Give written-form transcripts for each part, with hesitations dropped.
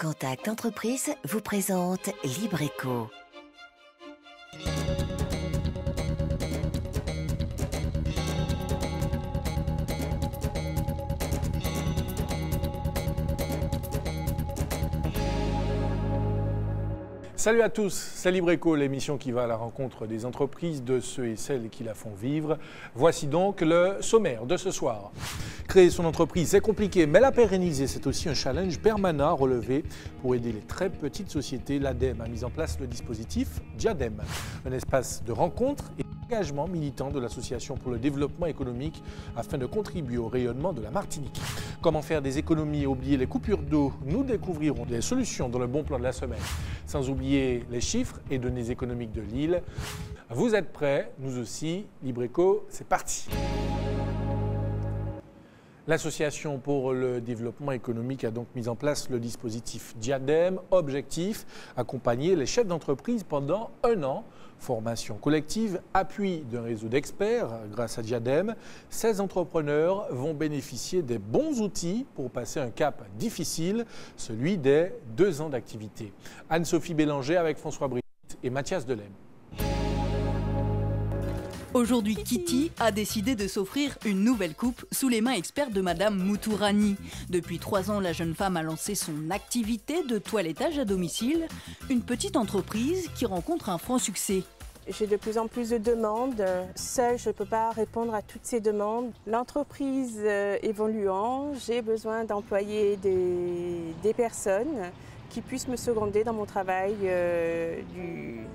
Contact Entreprise vous présente Libreco. Salut à tous, c'est Libreco, l'émission qui va à la rencontre des entreprises, de ceux et celles qui la font vivre. Voici donc le sommaire de ce soir. Créer son entreprise, c'est compliqué, mais la pérenniser, c'est aussi un challenge permanent à relever. Pour aider les très petites sociétés, l'ADEME a mis en place le dispositif Diadème, un espace de rencontre et d'engagement militant de l'Association pour le développement économique afin de contribuer au rayonnement de la Martinique. Comment faire des économies et oublier les coupures d'eau? Nous découvrirons des solutions dans le bon plan de la semaine. Sans oublier les chiffres et données économiques de l'île. Vous êtes prêts? Nous aussi. Libreco, c'est parti. L'Association pour le développement économique a donc mis en place le dispositif Diadème. Objectif, accompagner les chefs d'entreprise pendant un an. Formation collective, appui d'un réseau d'experts. Grâce à Diadème, ces entrepreneurs vont bénéficier des bons outils pour passer un cap difficile, celui des 2 ans d'activité. Anne-Sophie Bélanger avec François Brigitte et Mathias Delem. Aujourd'hui, Kitty a décidé de s'offrir une nouvelle coupe sous les mains expertes de Madame Moutourani. Depuis 3 ans, la jeune femme a lancé son activité de toilettage à domicile, une petite entreprise qui rencontre un franc succès. J'ai de plus en plus de demandes. Seule, je ne peux pas répondre à toutes ces demandes. L'entreprise évoluant, j'ai besoin d'employer des personnes qui puissent me seconder dans mon travail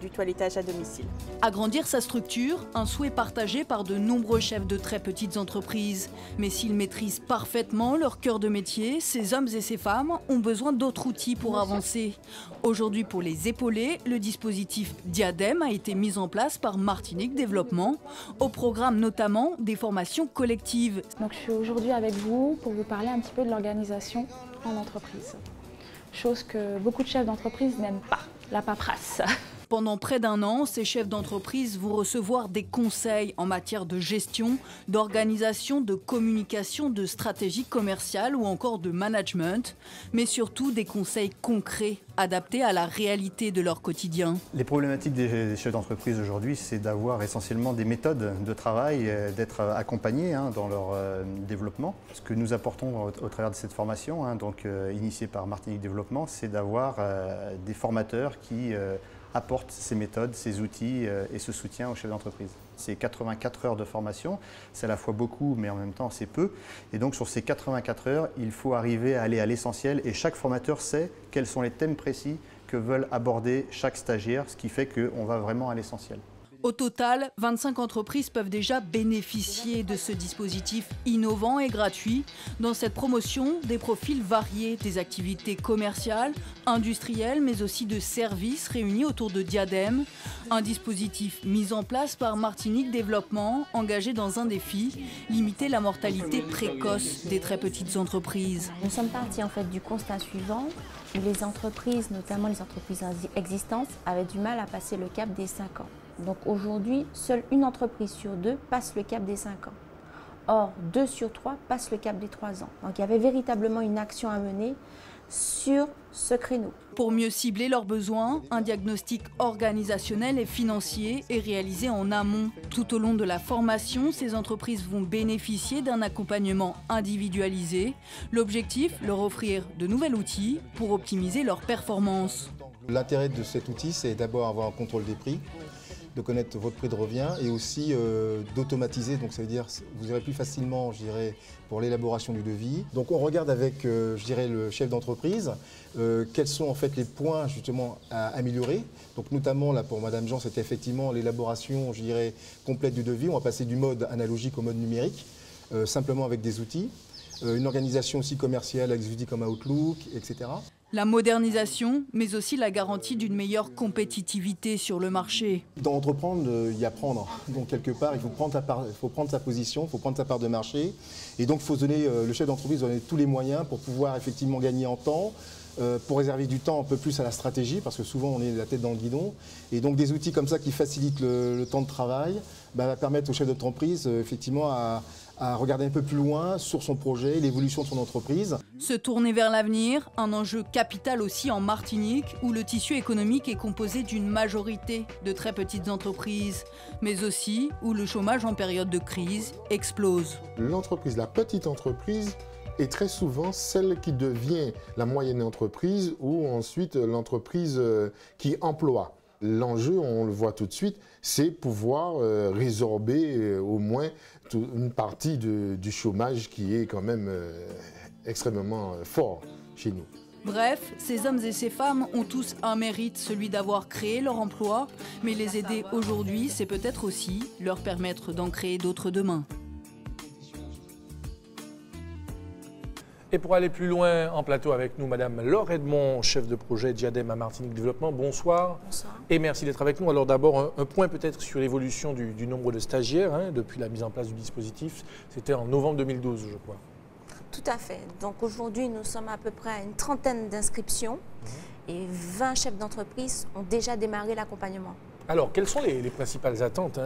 du toilettage à domicile. Agrandir sa structure, un souhait partagé par de nombreux chefs de très petites entreprises. Mais s'ils maîtrisent parfaitement leur cœur de métier, ces hommes et ces femmes ont besoin d'autres outils pour avancer. Aujourd'hui, pour les épauler, le dispositif Diadème a été mis en place par Martinique Développement, au programme notamment des formations collectives. Donc je suis aujourd'hui avec vous pour vous parler un petit peu de l'organisation en entreprise. Chose que beaucoup de chefs d'entreprise n'aiment pas, la paperasse. Pendant près d'1 an, ces chefs d'entreprise vont recevoir des conseils en matière de gestion, d'organisation, de communication, de stratégie commerciale ou encore de management, mais surtout des conseils concrets adaptés à la réalité de leur quotidien. Les problématiques des chefs d'entreprise aujourd'hui, c'est d'avoir essentiellement des méthodes de travail, d'être accompagnés dans leur développement. Ce que nous apportons au travers de cette formation, initiée par Martinique Développement, c'est d'avoir des formateurs qui apportent ces méthodes, ces outils et ce soutien aux chefs d'entreprise. C'est 84 heures de formation, c'est à la fois beaucoup mais en même temps c'est peu. Et donc sur ces 84 heures, il faut arriver à aller à l'essentiel et chaque formateur sait quels sont les thèmes précis que veulent aborder chaque stagiaire, ce qui fait qu'on va vraiment à l'essentiel. Au total, 25 entreprises peuvent déjà bénéficier de ce dispositif innovant et gratuit. Dans cette promotion, des profils variés, des activités commerciales, industrielles, mais aussi de services réunis autour de Diadème. Un dispositif mis en place par Martinique Développement, engagé dans un défi, limiter la mortalité précoce des très petites entreprises. Nous sommes partis en fait du constat suivant, où les entreprises, notamment les entreprises existantes, avaient du mal à passer le cap des 5 ans. Donc aujourd'hui, seule une entreprise sur 2 passe le cap des 5 ans. Or, 2 sur 3 passent le cap des 3 ans. Donc il y avait véritablement une action à mener sur ce créneau. Pour mieux cibler leurs besoins, un diagnostic organisationnel et financier est réalisé en amont. Tout au long de la formation, ces entreprises vont bénéficier d'un accompagnement individualisé. L'objectif, leur offrir de nouveaux outils pour optimiser leurs performances. L'intérêt de cet outil, c'est d'abord avoir un contrôle des prix, de connaître votre prix de revient et aussi d'automatiser, donc ça veut dire vous irez plus facilement, je dirais, pour l'élaboration du devis. Donc on regarde avec, je dirais, le chef d'entreprise, quels sont en fait les points justement à améliorer. Donc notamment là pour Madame Jean, c'était effectivement l'élaboration, je dirais, complète du devis. On va passer du mode analogique au mode numérique, simplement avec des outils. Une organisation aussi commerciale avec des outils comme Outlook, etc. La modernisation, mais aussi la garantie d'une meilleure compétitivité sur le marché. Dans entreprendre, il y a prendre. Donc quelque part, il faut prendre sa position, il faut prendre sa part de marché. Et donc il faut donner, le chef d'entreprise doit donner tous les moyens pour pouvoir effectivement gagner en temps, pour réserver du temps un peu plus à la stratégie, parce que souvent on est la tête dans le guidon. Et donc des outils comme ça qui facilitent le temps de travail va permettre au chef d'entreprise effectivement à regarder un peu plus loin sur son projet, l'évolution de son entreprise. Se tourner vers l'avenir, un enjeu capital aussi en Martinique, où le tissu économique est composé d'une majorité de très petites entreprises, mais aussi où le chômage en période de crise explose. L'entreprise, la petite entreprise, est très souvent celle qui devient la moyenne entreprise ou ensuite l'entreprise qui emploie. L'enjeu, on le voit tout de suite, c'est pouvoir résorber au moins une partie du chômage qui est quand même extrêmement fort chez nous. Bref, ces hommes et ces femmes ont tous un mérite, celui d'avoir créé leur emploi, mais les aider aujourd'hui, c'est peut-être aussi leur permettre d'en créer d'autres demain. Et pour aller plus loin en plateau avec nous, Madame Laure Edmond, chef de projet Diadème à Martinique Développement. Bonsoir. Bonsoir. Et merci d'être avec nous. Alors d'abord, un point peut-être sur l'évolution du nombre de stagiaires depuis la mise en place du dispositif. C'était en novembre 2012, je crois. Tout à fait. Donc aujourd'hui, nous sommes à peu près à une trentaine d'inscriptions et 20 chefs d'entreprise ont déjà démarré l'accompagnement. Alors, quelles sont les principales attentes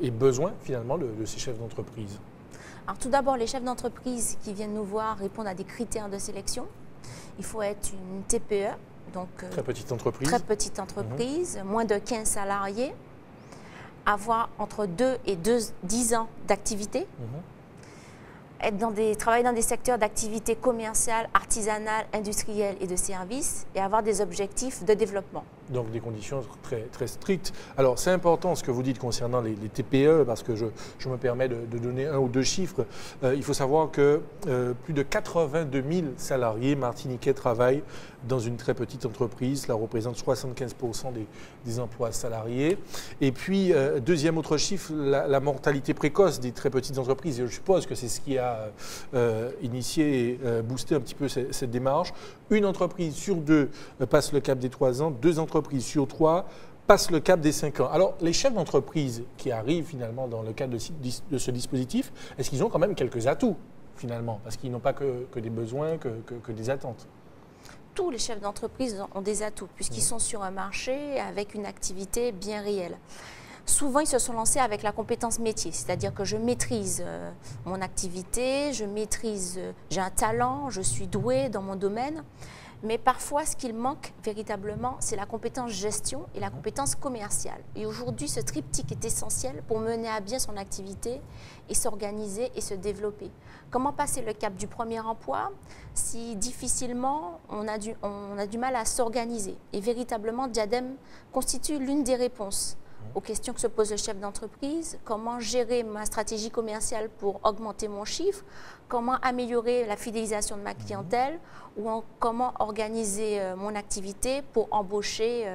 et besoins finalement de ces chefs d'entreprise ? Alors tout d'abord, les chefs d'entreprise qui viennent nous voir répondent à des critères de sélection. Il faut être une TPE, donc très petite entreprise. Très petite entreprise, moins de 15 salariés, avoir entre 2 et 10 ans d'activité, travailler dans des secteurs d'activité commerciale, artisanale, industrielle et de services et avoir des objectifs de développement. Donc des conditions très, très strictes. Alors c'est important ce que vous dites concernant les TPE parce que je me permets de donner un ou deux chiffres. Il faut savoir que plus de 82 000 salariés martiniquais travaillent dans une très petite entreprise. Cela représente 75% des emplois salariés. Et puis deuxième autre chiffre, la mortalité précoce des très petites entreprises. Et je suppose que c'est ce qui a initié et boosté un petit peu cette démarche. Une entreprise sur deux passe le cap des 3 ans, 2 entreprises sur 3 passent le cap des 5 ans. Alors, les chefs d'entreprise qui arrivent finalement dans le cadre de ce dispositif, est-ce qu'ils ont quand même quelques atouts finalement? Parce qu'ils n'ont pas que des besoins, que des attentes. Tous les chefs d'entreprise ont des atouts puisqu'ils sont sur un marché avec une activité bien réelle. Souvent, ils se sont lancés avec la compétence métier, c'est-à-dire que je maîtrise mon activité, j'ai un talent, je suis doué dans mon domaine. Mais parfois, ce qu'il manque véritablement, c'est la compétence gestion et la compétence commerciale. Et aujourd'hui, ce triptyque est essentiel pour mener à bien son activité et s'organiser et se développer. Comment passer le cap du premier emploi si difficilement on a du mal à s'organiser? Et véritablement, Diadème constitue l'une des réponses aux questions que se pose le chef d'entreprise. Comment gérer ma stratégie commerciale pour augmenter mon chiffre? Comment améliorer la fidélisation de ma clientèle? Ou comment organiser mon activité pour embaucher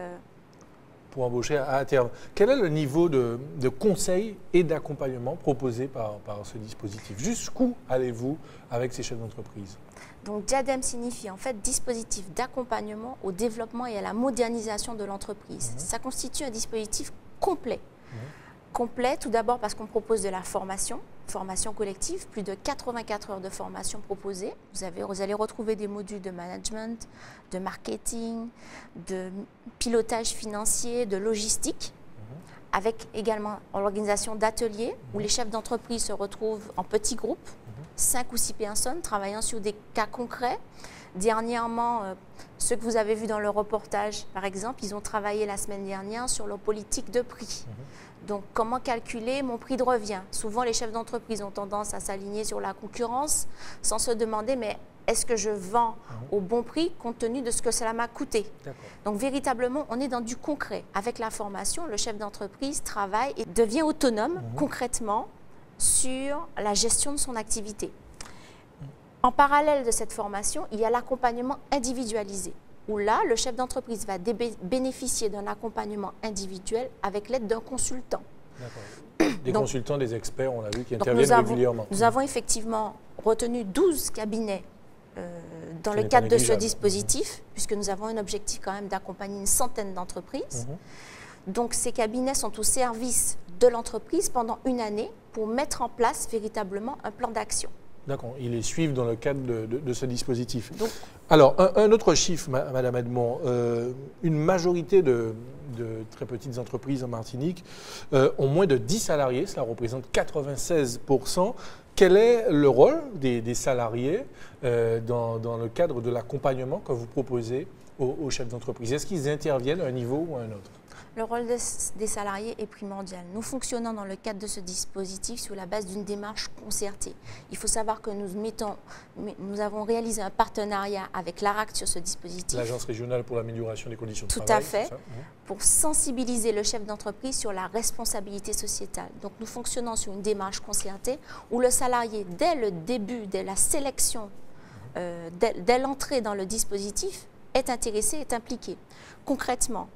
à terme. Quel est le niveau de conseil et d'accompagnement proposé par ce dispositif? Jusqu'où allez-vous avec ces chefs d'entreprise? Donc Diadème signifie en fait dispositif d'accompagnement au développement et à la modernisation de l'entreprise. Ça constitue un dispositif complet. Complet tout d'abord parce qu'on propose de la formation collective, plus de 84 heures de formation proposées. Vous allez retrouver des modules de management, de marketing, de pilotage financier, de logistique, avec également l'organisation d'ateliers où les chefs d'entreprise se retrouvent en petits groupes, 5 ou 6 personnes travaillant sur des cas concrets. Dernièrement, ceux que vous avez vus dans le reportage, par exemple, ils ont travaillé la semaine dernière sur leur politique de prix. Donc, comment calculer mon prix de revient? Souvent, les chefs d'entreprise ont tendance à s'aligner sur la concurrence sans se demander, mais est-ce que je vends au bon prix compte tenu de ce que cela m'a coûté? Donc, véritablement, on est dans du concret. Avec la formation, le chef d'entreprise travaille et devient autonome concrètement sur la gestion de son activité. En parallèle de cette formation, il y a l'accompagnement individualisé, où là, le chef d'entreprise va bénéficier d'un accompagnement individuel avec l'aide d'un consultant. Des consultants, des experts, on l'a vu, qui interviennent régulièrement. Nous avons effectivement retenu 12 cabinets dans le cadre de ce dispositif, puisque nous avons un objectif quand même d'accompagner une centaine d'entreprises. Donc ces cabinets sont au service de l'entreprise pendant une année pour mettre en place véritablement un plan d'action. D'accord, ils les suivent dans le cadre de ce dispositif. Donc, alors, un autre chiffre, Madame Edmond, une majorité de très petites entreprises en Martinique ont moins de 10 salariés, cela représente 96%. Quel est le rôle des salariés dans le cadre de l'accompagnement que vous proposez aux chefs d'entreprise? Est-ce qu'ils interviennent à un niveau ou à un autre? Le rôle des salariés est primordial. Nous fonctionnons dans le cadre de ce dispositif sur la base d'une démarche concertée. Il faut savoir que nous avons réalisé un partenariat avec l'ARACT sur ce dispositif. L'Agence régionale pour l'amélioration des conditions de travail. Tout à fait, pour sensibiliser le chef d'entreprise sur la responsabilité sociétale. Donc nous fonctionnons sur une démarche concertée où le salarié, dès le début, dès la sélection, dès l'entrée dans le dispositif, est intéressé, est impliqué. Concrètement,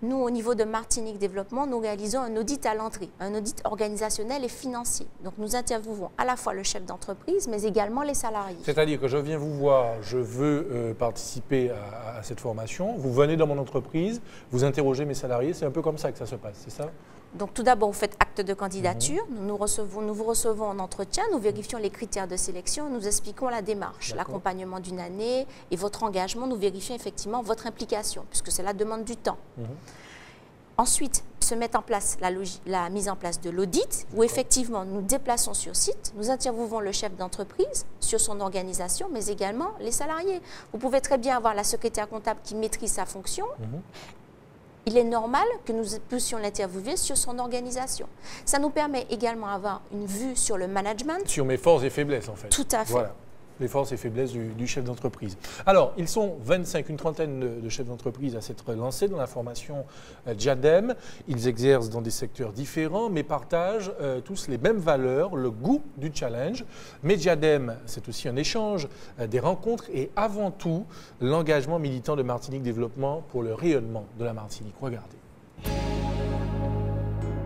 nous, au niveau de Martinique Développement, nous réalisons un audit à l'entrée, un audit organisationnel et financier. Donc, nous interviewons à la fois le chef d'entreprise, mais également les salariés. C'est-à-dire que je viens vous voir, je veux participer à cette formation, vous venez dans mon entreprise, vous interrogez mes salariés, c'est un peu comme ça que ça se passe, c'est ça? Donc, tout d'abord, vous faites acte de candidature, nous vous recevons en entretien, nous vérifions les critères de sélection, nous expliquons la démarche, l'accompagnement d'une année et votre engagement, nous vérifions effectivement votre implication, puisque cela demande du temps. Ensuite, se met en place la mise en place de l'audit, où effectivement nous déplaçons sur site, nous interviewons le chef d'entreprise sur son organisation, mais également les salariés. Vous pouvez très bien avoir la secrétaire comptable qui maîtrise sa fonction. Il est normal que nous puissions l'interviewer sur son organisation. Ça nous permet également d'avoir une vue sur le management. Sur mes forces et faiblesses, en fait. Tout à fait. Voilà, les forces et faiblesses du chef d'entreprise. Alors, ils sont 25, une trentaine de chefs d'entreprise à s'être lancés dans la formation Diadème. Ils exercent dans des secteurs différents, mais partagent tous les mêmes valeurs, le goût du challenge. Mais Diadème, c'est aussi un échange, des rencontres et avant tout, l'engagement militant de Martinique Développement pour le rayonnement de la Martinique. Regardez.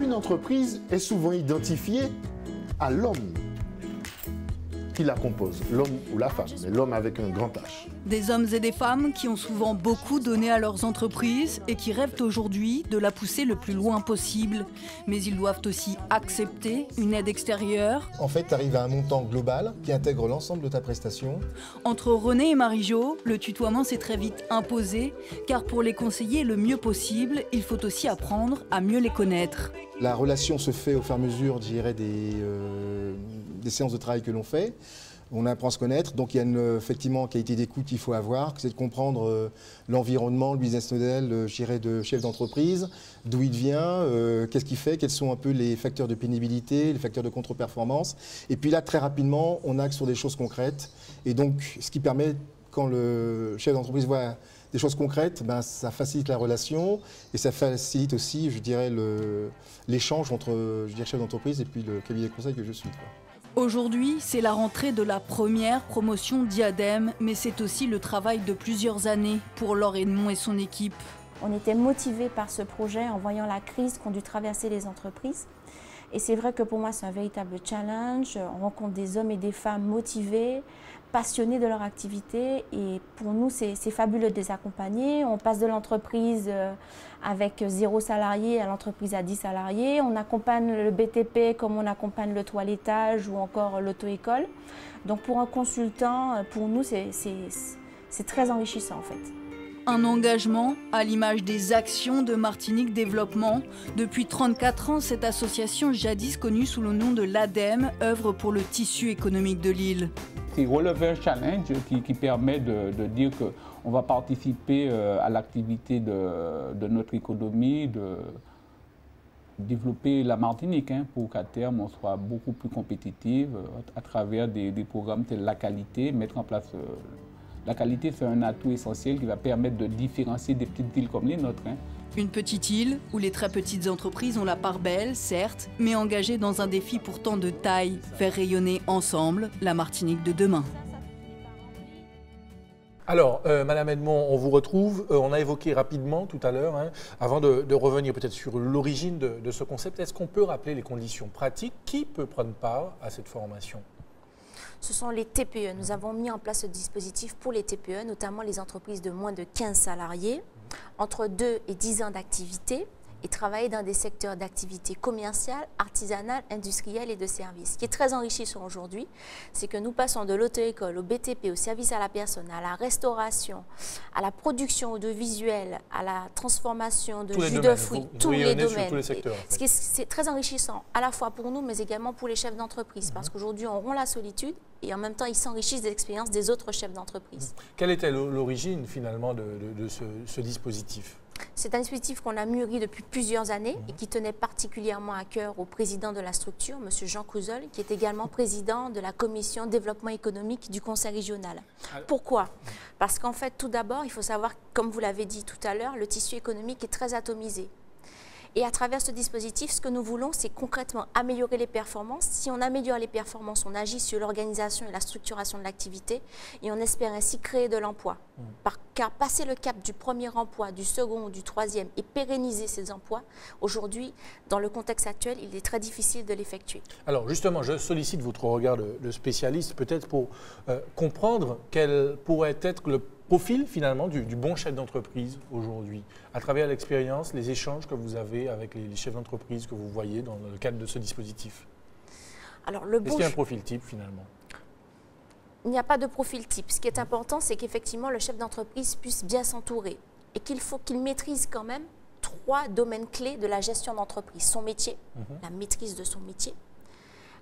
Une entreprise est souvent identifiée à l'homme qui la compose, l'homme ou la femme, mais l'homme avec un grand H. Des hommes et des femmes qui ont souvent beaucoup donné à leurs entreprises et qui rêvent aujourd'hui de la pousser le plus loin possible. Mais ils doivent aussi accepter une aide extérieure. En fait, tu arrives à un montant global qui intègre l'ensemble de ta prestation. Entre René et Marie-Jo, le tutoiement s'est très vite imposé, car pour les conseiller le mieux possible, il faut aussi apprendre à mieux les connaître. La relation se fait au fur et à mesure, je dirais, des séances de travail que l'on fait. On apprend à se connaître, donc il y a une effectivement qualité d'écoute qu'il faut avoir, c'est de comprendre l'environnement, le business model, je dirais, de chef d'entreprise, d'où il vient, qu'est-ce qu'il fait, quels sont un peu les facteurs de pénibilité, les facteurs de contre-performance. Et puis là, très rapidement, on axe sur des choses concrètes. Et donc, ce qui permet, quand le chef d'entreprise voit des choses concrètes, ben, ça facilite la relation et ça facilite aussi, je dirais, l'échange entre chef d'entreprise et puis le cabinet de conseil que je suis. Aujourd'hui, c'est la rentrée de la première promotion Diadème, mais c'est aussi le travail de plusieurs années pour Laure Edmond et son équipe. On était motivés par ce projet en voyant la crise qu'ont dû traverser les entreprises. Et c'est vrai que pour moi, c'est un véritable challenge. On rencontre des hommes et des femmes motivés, passionnés de leur activité. Et pour nous, c'est fabuleux de les accompagner. On passe de l'entreprise avec 0 salarié à l'entreprise à 10 salariés. On accompagne le BTP comme on accompagne le toilettage ou encore l'auto-école. Donc pour un consultant, pour nous, c'est très enrichissant en fait. Un engagement à l'image des actions de Martinique Développement. Depuis 34 ans, cette association, jadis connue sous le nom de l'ADEME, œuvre pour le tissu économique de l'île. C'est relever un challenge qui permet de dire qu'on va participer à l'activité de notre économie, de développer la Martinique pour qu'à terme on soit beaucoup plus compétitive à travers des programmes tels la qualité, mettre en place... La qualité, c'est un atout essentiel qui va permettre de différencier des petites îles comme les nôtres. Une petite île où les très petites entreprises ont la part belle, certes, mais engagées dans un défi pourtant de taille, faire rayonner ensemble la Martinique de demain. Alors, Madame Edmond, on vous retrouve. On a évoqué rapidement tout à l'heure, avant de revenir peut-être sur l'origine de ce concept, est-ce qu'on peut rappeler les conditions pratiques? Qui peut prendre part à cette formation? Ce sont les TPE. Nous avons mis en place ce dispositif pour les TPE, notamment les entreprises de moins de 15 salariés, entre 2 et 10 ans d'activité et travailler dans des secteurs d'activité commerciale, artisanale, industrielle et de services. Ce qui est très enrichissant aujourd'hui, c'est que nous passons de l'auto-école au BTP, au service à la personne, à la restauration, à la production audiovisuelle, à la transformation de jus de fruits, tous les domaines. Tous les secteurs, en fait. C'est très enrichissant, à la fois pour nous, mais également pour les chefs d'entreprise, parce qu'aujourd'hui, on rompt la solitude et en même temps, ils s'enrichissent des expériences des autres chefs d'entreprise. Quelle était l'origine, finalement, de ce dispositif? C'est un dispositif qu'on a mûri depuis plusieurs années et qui tenait particulièrement à cœur au président de la structure, M. Jean Couzel, qui est également président de la commission développement économique du Conseil régional. Pourquoi? Parce qu'en fait, tout d'abord, il faut savoir, comme vous l'avez dit tout à l'heure, le tissu économique est très atomisé. Et à travers ce dispositif, ce que nous voulons, c'est concrètement améliorer les performances. Si on améliore les performances, on agit sur l'organisation et la structuration de l'activité et on espère ainsi créer de l'emploi. Car passer le cap du premier emploi, du second ou du troisième et pérenniser ces emplois, aujourd'hui, dans le contexte actuel, il est très difficile de l'effectuer. Alors justement, je sollicite votre regard de spécialiste, peut-être pour comprendre quel pourrait être le profil finalement du bon chef d'entreprise aujourd'hui, à travers l'expérience, les échanges que vous avez avec les chefs d'entreprise que vous voyez dans le cadre de ce dispositif. Est-ce qu'il y a un profil type finalement? Il n'y a pas de profil type. Ce qui est important, c'est qu'effectivement le chef d'entreprise puisse bien s'entourer et qu'il faut qu'il maîtrise quand même 3 domaines clés de la gestion d'entreprise. Son métier, la maîtrise de son métier,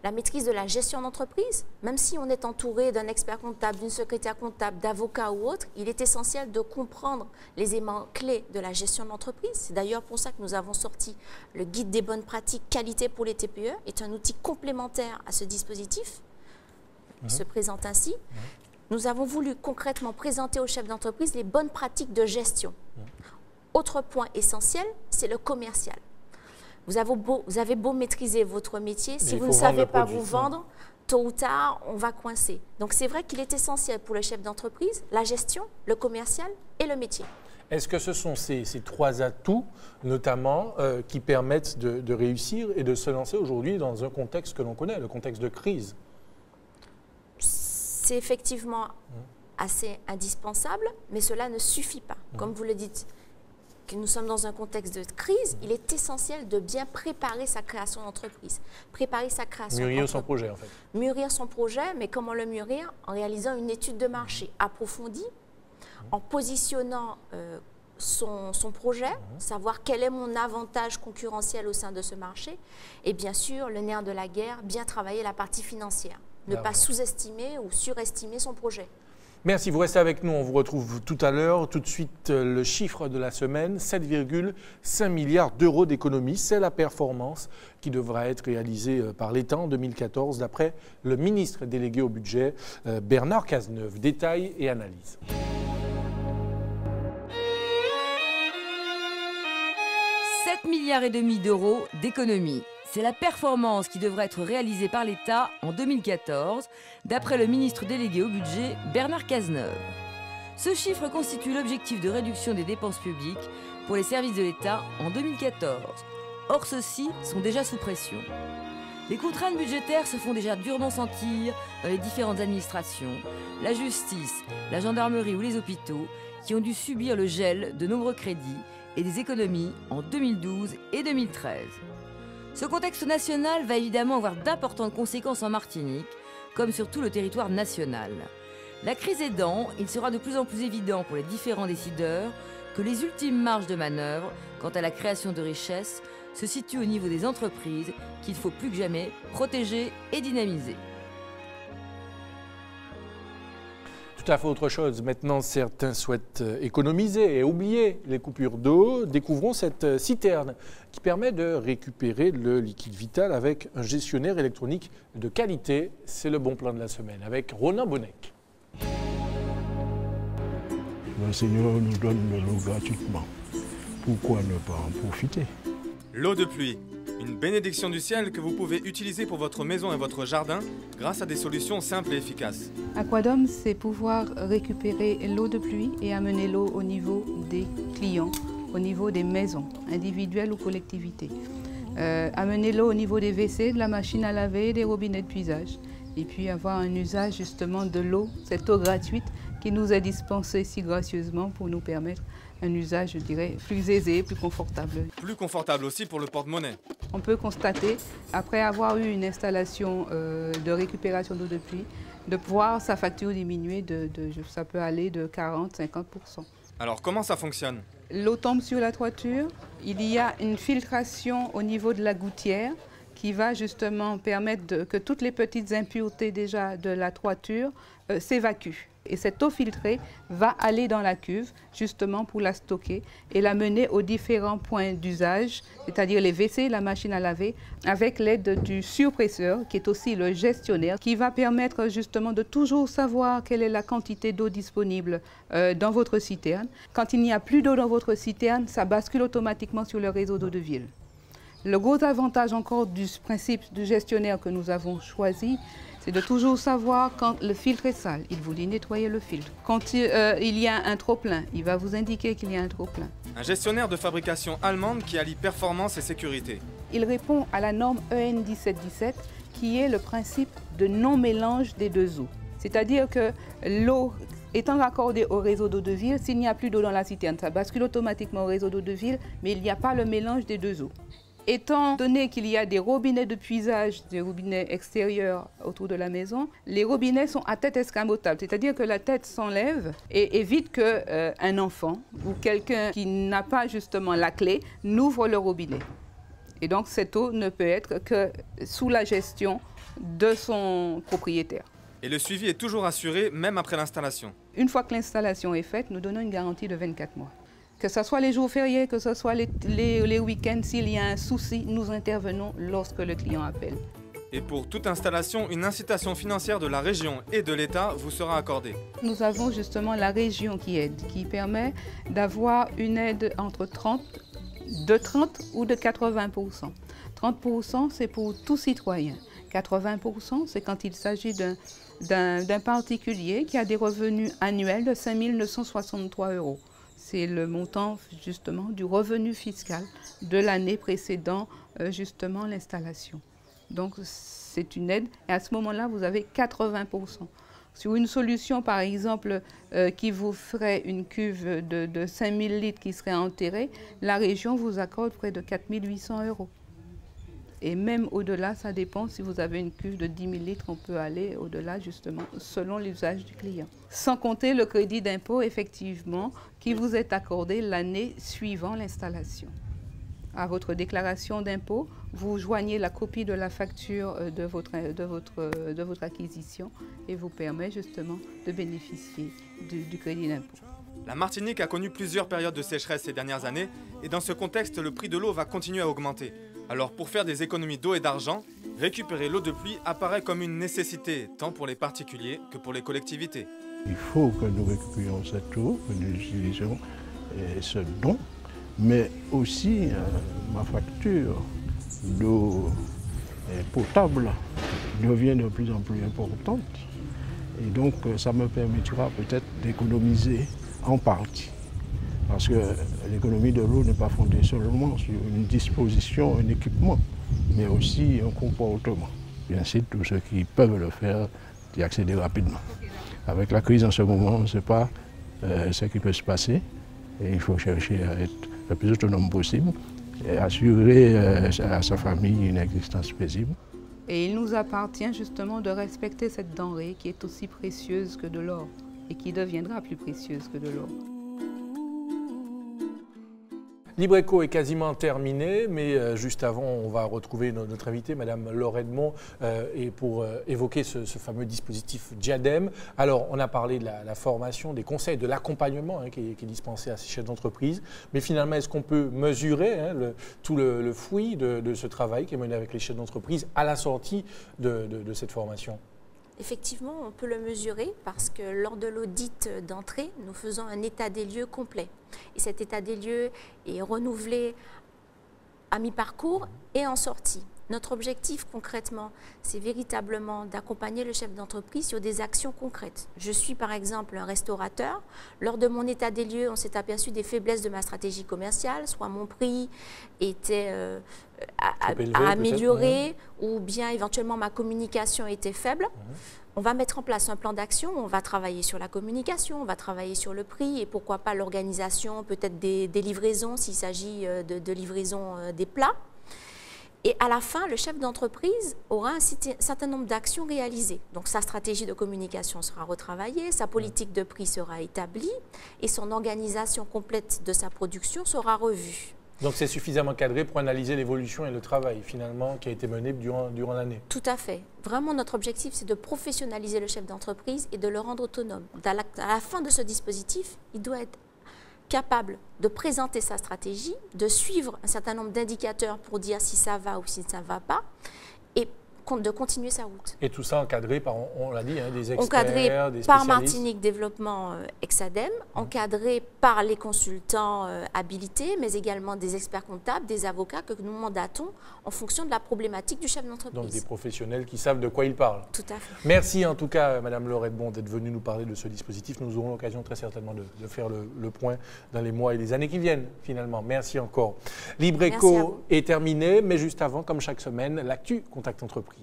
la maîtrise de la gestion d'entreprise. Même si on est entouré d'un expert comptable, d'une secrétaire comptable, d'avocat ou autre, il est essentiel de comprendre les éléments clés de la gestion d'entreprise. C'est d'ailleurs pour ça que nous avons sorti le guide des bonnes pratiques qualité pour les TPE, est un outil complémentaire à ce dispositif. Il se présente ainsi. Nous avons voulu concrètement présenter aux chefs d'entreprise les bonnes pratiques de gestion. Autre point essentiel, c'est le commercial. Vous avez beau maîtriser votre métier, si vous ne savez pas vous vendre, tôt ou tard, on va coincer. Donc c'est vrai qu'il est essentiel pour le chef d'entreprise, la gestion, le commercial et le métier. Est-ce que ce sont ces 3 atouts, notamment, qui permettent de réussir et de se lancer aujourd'hui dans un contexte que l'on connaît, le contexte de crise? C'est effectivement assez indispensable, mais cela ne suffit pas. Comme vous le dites, que nous sommes dans un contexte de crise, il est essentiel de bien préparer sa création d'entreprise. Préparer sa création Mûrir son projet, en fait. Mûrir son projet, mais comment le mûrir? En réalisant une étude de marché approfondie, en positionnant son projet, savoir quel est mon avantage concurrentiel au sein de ce marché, et bien sûr, le nerf de la guerre, bien travailler la partie financière. Ne pas sous-estimer ou surestimer son projet. Merci, vous restez avec nous, on vous retrouve tout à l'heure. Tout de suite, le chiffre de la semaine, 7,5 milliards d'euros d'économies. C'est la performance qui devra être réalisée par l'État en 2014, d'après le ministre délégué au budget, Bernard Cazeneuve. Détails et analyse. « 7,5 milliards d'euros d'économies. C'est la performance qui devra être réalisée par l'État en 2014, d'après le ministre délégué au budget, Bernard Cazeneuve. Ce chiffre constitue l'objectif de réduction des dépenses publiques pour les services de l'État en 2014. Or, ceux-ci sont déjà sous pression. Les contraintes budgétaires se font déjà durement sentir dans les différentes administrations, la justice, la gendarmerie ou les hôpitaux, qui ont dû subir le gel de nombreux crédits et des économies en 2012 et 2013. Ce contexte national va évidemment avoir d'importantes conséquences en Martinique, comme sur tout le territoire national. La crise aidant, il sera de plus en plus évident pour les différents décideurs que les ultimes marges de manœuvre quant à la création de richesses se situent au niveau des entreprises qu'il faut plus que jamais protéger et dynamiser. Tout à fait autre chose. Maintenant, certains souhaitent économiser et oublier les coupures d'eau. Découvrons cette citerne qui permet de récupérer le liquide vital avec un gestionnaire électronique de qualité. C'est le bon plan de la semaine avec Ronan Bonnec. Le Seigneur nous donne de l'eau gratuitement. Pourquoi ne pas en profiter? L'eau de pluie, une bénédiction du ciel que vous pouvez utiliser pour votre maison et votre jardin grâce à des solutions simples et efficaces. Aquadome, c'est pouvoir récupérer l'eau de pluie et amener l'eau au niveau des clients, au niveau des maisons, individuelles ou collectivités. Amener l'eau au niveau des WC, de la machine à laver, des robinets de puisage. Et puis avoir un usage justement de l'eau, cette eau gratuite qui nous est dispensé si gracieusement pour nous permettre un usage, je dirais, plus aisé, plus confortable. Plus confortable aussi pour le porte-monnaie. On peut constater, après avoir eu une installation de récupération d'eau de pluie, de voir sa facture diminuer, ça peut aller de 40-50%. Alors comment ça fonctionne? L'eau tombe sur la toiture, il y a une filtration au niveau de la gouttière qui va justement permettre que toutes les petites impuretés déjà de la toiture s'évacuent. Et cette eau filtrée va aller dans la cuve justement pour la stocker et la mener aux différents points d'usage, c'est-à-dire les WC, la machine à laver, avec l'aide du surpresseur qui est aussi le gestionnaire, qui va permettre justement de toujours savoir quelle est la quantité d'eau disponible dans votre citerne. Quand il n'y a plus d'eau dans votre citerne, ça bascule automatiquement sur le réseau d'eau de ville. Le gros avantage encore du principe du gestionnaire que nous avons choisi, c'est de toujours savoir quand le filtre est sale, il vous dit nettoyer le filtre. Quand il y a un trop-plein, il va vous indiquer qu'il y a un trop-plein. Un gestionnaire de fabrication allemande qui allie performance et sécurité. Il répond à la norme EN 1717 qui est le principe de non-mélange des deux eaux. C'est-à-dire que l'eau étant raccordée au réseau d'eau de ville, s'il n'y a plus d'eau dans la citerne, ça bascule automatiquement au réseau d'eau de ville, mais il n'y a pas le mélange des deux eaux. Étant donné qu'il y a des robinets de puisage, des robinets extérieurs autour de la maison, les robinets sont à tête escamotable, c'est-à-dire que la tête s'enlève et évite qu'un enfant ou quelqu'un qui n'a pas justement la clé n'ouvre le robinet. Et donc cette eau ne peut être que sous la gestion de son propriétaire. Et le suivi est toujours assuré même après l'installation. Une fois que l'installation est faite, nous donnons une garantie de 24 mois. Que ce soit les jours fériés, que ce soit les week-ends, s'il y a un souci, nous intervenons lorsque le client appelle. Et pour toute installation, une incitation financière de la région et de l'État vous sera accordée. Nous avons justement la région qui aide, qui permet d'avoir une aide entre 30 ou de 80%. 30% c'est pour tout citoyen. 80% c'est quand il s'agit d'un particulier qui a des revenus annuels de 5 963 €. C'est le montant justement du revenu fiscal de l'année précédant justement l'installation. Donc c'est une aide et à ce moment-là vous avez 80%. Sur une solution par exemple qui vous ferait une cuve de 5000 litres qui serait enterrée, la région vous accorde près de 4 800 €. Et même au-delà, ça dépend. Si vous avez une cuve de 10 000 litres, on peut aller au-delà justement selon l'usage du client. Sans compter le crédit d'impôt effectivement qui vous est accordé l'année suivant l'installation. À votre déclaration d'impôt, vous joignez la copie de la facture de votre acquisition et vous permet justement de bénéficier du crédit d'impôt. La Martinique a connu plusieurs périodes de sécheresse ces dernières années et dans ce contexte, le prix de l'eau va continuer à augmenter. Alors pour faire des économies d'eau et d'argent, récupérer l'eau de pluie apparaît comme une nécessité, tant pour les particuliers que pour les collectivités. Il faut que nous récupérions cette eau, que nous utilisions ce don, mais aussi ma facture d'eau potable devient de plus en plus importante. Et donc ça me permettra peut-être d'économiser en partie. Parce que l'économie de l'eau n'est pas fondée seulement sur une disposition, un équipement, mais aussi un comportement. J'incite tous ceux qui peuvent le faire d'y accéder rapidement. Avec la crise en ce moment, on ne sait pas ce qui peut se passer. Et il faut chercher à être le plus autonome possible et assurer à sa famille une existence paisible. Et il nous appartient justement de respecter cette denrée qui est aussi précieuse que de l'or et qui deviendra plus précieuse que de l'or. Libreco est quasiment terminé, mais juste avant, on va retrouver notre invitée, Madame Laure Edmond, et pour évoquer ce fameux dispositif Diadème. Alors, on a parlé de la formation, des conseils, de l'accompagnement qui est dispensé à ces chefs d'entreprise. Mais finalement, est-ce qu'on peut mesurer tout le fruit de ce travail qui est mené avec les chefs d'entreprise à la sortie de cette formation ? Effectivement, on peut le mesurer parce que lors de l'audit d'entrée, nous faisons un état des lieux complet. Et cet état des lieux est renouvelé à mi-parcours et en sortie. Notre objectif concrètement, c'est véritablement d'accompagner le chef d'entreprise sur des actions concrètes. Je suis par exemple un restaurateur. Lors de mon état des lieux, on s'est aperçu des faiblesses de ma stratégie commerciale, soit mon prix était à améliorer, ou bien éventuellement ma communication était faible. On va mettre en place un plan d'action, on va travailler sur la communication, on va travailler sur le prix et pourquoi pas l'organisation, peut-être des livraisons s'il s'agit de livraison des plats. Et à la fin, le chef d'entreprise aura un certain nombre d'actions réalisées. Donc sa stratégie de communication sera retravaillée, sa politique de prix sera établie et son organisation complète de sa production sera revue. Donc c'est suffisamment cadré pour analyser l'évolution et le travail finalement qui a été mené durant l'année. Tout à fait. Vraiment, notre objectif, c'est de professionnaliser le chef d'entreprise et de le rendre autonome. À la fin de ce dispositif, il doit être capable de présenter sa stratégie, de suivre un certain nombre d'indicateurs pour dire si ça va ou si ça ne va pas, et de continuer sa route. Et tout ça encadré par, on l'a dit, hein, des experts, encadré des spécialistes. Par Martinique Développement Exadem, encadré par les consultants habilités, mais également des experts comptables, des avocats que nous mandatons en fonction de la problématique du chef d'entreprise. Donc des professionnels qui savent de quoi ils parlent. Tout à fait. Merci en tout cas, Madame Laurette Bon, d'être venue nous parler de ce dispositif. Nous aurons l'occasion très certainement de faire le point dans les mois et les années qui viennent, finalement. Merci encore. Libreco est terminé, mais juste avant, comme chaque semaine, l'actu Contact Entreprise.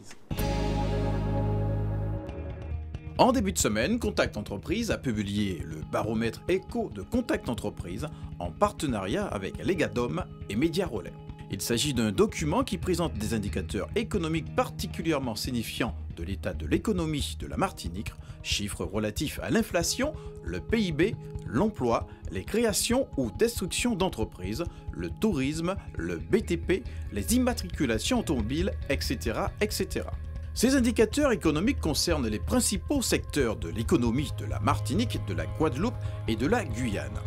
En début de semaine, Contact Entreprise a publié le baromètre éco de Contact Entreprise en partenariat avec Legadom et Mediarelais. Il s'agit d'un document qui présente des indicateurs économiques particulièrement signifiants de l'état de l'économie de la Martinique, chiffres relatifs à l'inflation, le PIB, l'emploi, les créations ou destructions d'entreprises, le tourisme, le BTP, les immatriculations automobiles, etc., etc. Ces indicateurs économiques concernent les principaux secteurs de l'économie de la Martinique, de la Guadeloupe et de la Guyane.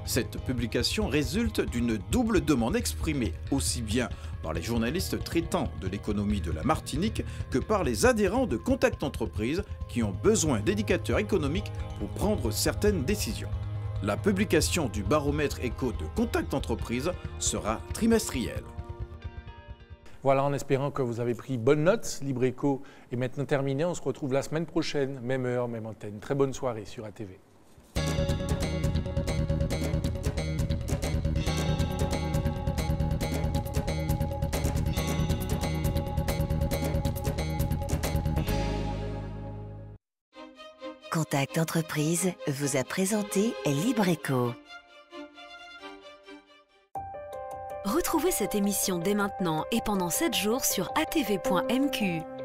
Cette publication résulte d'une double demande exprimée aussi bien par les journalistes traitant de l'économie de la Martinique que par les adhérents de Contact Entreprise qui ont besoin d'indicateurs économiques pour prendre certaines décisions. La publication du baromètre éco de Contact Entreprise sera trimestrielle. Voilà, en espérant que vous avez pris bonne note. Libreco est maintenant terminé. On se retrouve la semaine prochaine, même heure, même antenne. Très bonne soirée sur ATV. Contact Entreprise vous a présenté Libreco. Retrouvez cette émission dès maintenant et pendant 7 jours sur atv.mq.